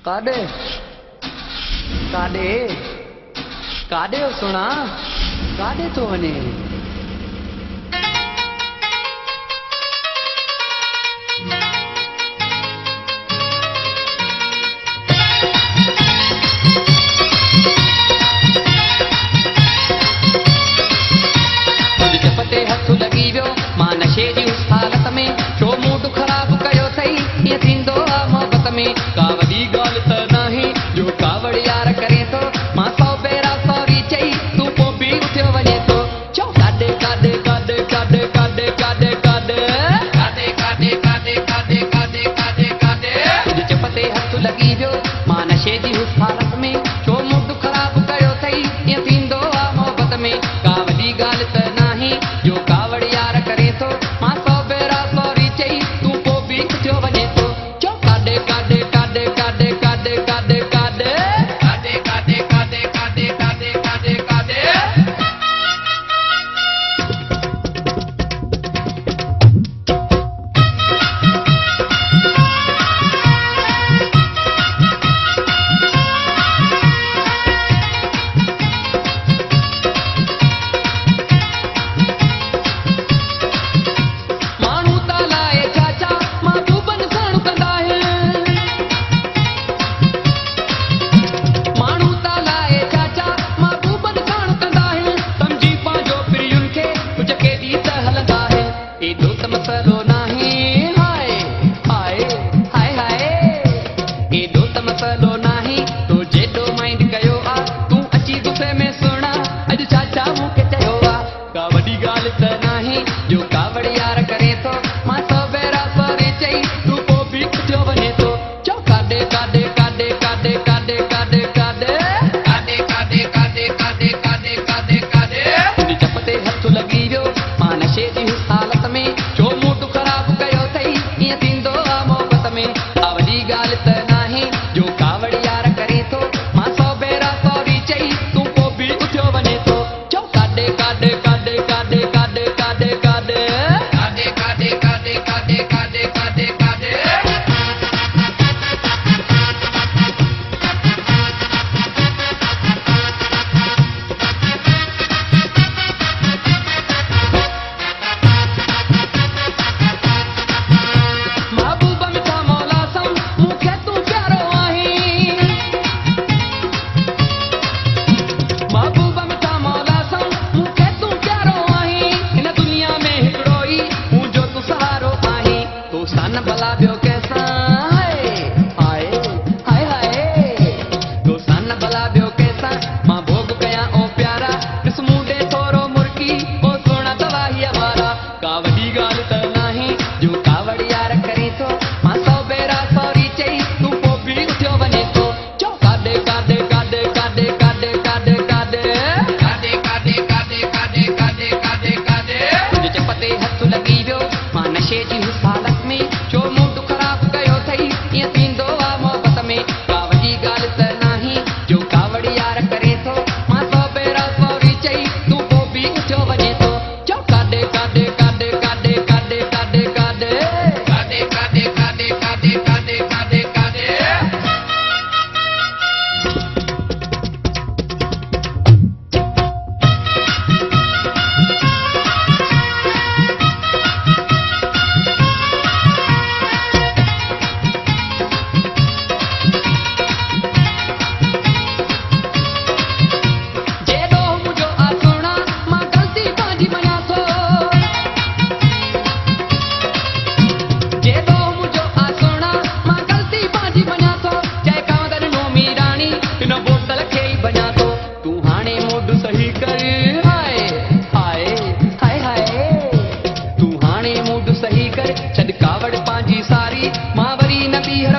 काॾे काॾे काॾे हो सुणा काॾे थो वञे ते हथ लॻी वियो मां नशे जी उस हालत में छो मूड ख़राब कयो अथई ईअं थींदो आहे मोहबत में का वॾी ॻाल्हि त नाहे जो कावड़ यार करे थो मां 100 भेरा सॉरी चई तूं पोइ बि उथियो वञे थो चओ काॾे काॾे काॾे काॾे काॾे काॾे काॾे काॾे काॾे काॾे काॾे काॾे काॾे काॾे तुंहिंजे चिप ते हथ लॻी वियो मां नशे जी उस हालत में छो मूड ख़राब कयो अथई ईअं थींदो आहे मोहबत में का वॾी ॻाल्हि त नाहे जो कावड़ यार करे थो मां 100 भेरा सॉरी चई तूं पोइ बि उथियो वञे थो चओ काॾे काॾे काॾे काॾे काॾे काॾे काॾे काॾे काॾे काॾे काॾे काॾे काॾे काॾे मसलो नाहे हाय हाय हाय हाय एॾो त मसलो नाहे तो जेॾो माइंड कयो आहे तूं अची गुस्से में सुणा अॼु छा छा मूंखे चयो आहे का वॾी ॻाल्हि त नाहे जो कावड़ यार करे थो मां 100 भेरा सॉरी चई तूं पोइ बि उथियो वञे थो चओ काॾे काॾे काॾे काॾे काॾे काॾे काॾे काॾे काॾे काॾे काॾे काॾे काॾे काॾे तुंहिंजी चप ते हथ लॻी वियो मां नशे जी हालत में छो मूड ख़राब कयो अथई ईअं थींदो आहे मोहबत में का वॾी ॻाल्हि त नाहे जो कावड़ यार करे थो मां 100 भेरा सॉरी चई तूं पोइ बि उथियो वञे थो चओ काॾे काॾे काॾे काॾे काॾे काॾे काॾे काॾे काॾे काॾे काॾे काॾे काॾे काॾे महबूब मिठा मौला सम मूंखे तूं प्यारो आहीं महबूब मिठा मौला सम मूंखे तूं प्यारो आहीं हिन दुनिया में हिकिड़ो ई मुंहिंजो तूं सहारो आहीं तूं सन भला ॿियो कंहिंसां हाय हाय हाय हाय तूं सन भला ॿियो कंहिंसां मां भोग कयां ओ प्यारा ॾिस मूं ॾे थोरो मुर्की ओ सोना तवाहीअ वारा का वॾी ॻाल्हि त नाहे जो कावड़ यार करे थो मां 100 भेरा सॉरी चई तूं पोइ बि उथियो वञे थो चओ काॾे काॾे काॾे काॾे काॾे काॾे काॾे काॾे काॾे काॾे काॾे काॾे काॾे काॾे तुंहिंजे चप ते हथ लॻी वियो मां नशे जी हुस हालत में छो मूड ख़राब कयो अथई ईअं थींदो आहे मोहबत में का वॾी ॻाल्हि त नाहे जो कावड़ यार करे थो मां 100 भेरा सॉरी चई तूं पोइ बि उथियो वञे थो चओ काॾे काॾे काॾे काॾे काॾे काॾे काॾे काॾे काॾे काॾे काॾे काॾे काॾे काॾे जेॾो मुंहिंजो आहे सुणा मां ग़लती पंहिंजी मञा थो जेॾो मुंहिंजो आहे सुणा मां ग़लती पंहिंजी मञा थो चए कांदर नोमी राणी हिन बोतल खे ई बञा थो तूं हाणे मूड सही कर हाय हाय हाय हाय तूं हाणे मूड सही कर छॾ कावड़ पंहिंजी सारी मां वरी न ॿीहर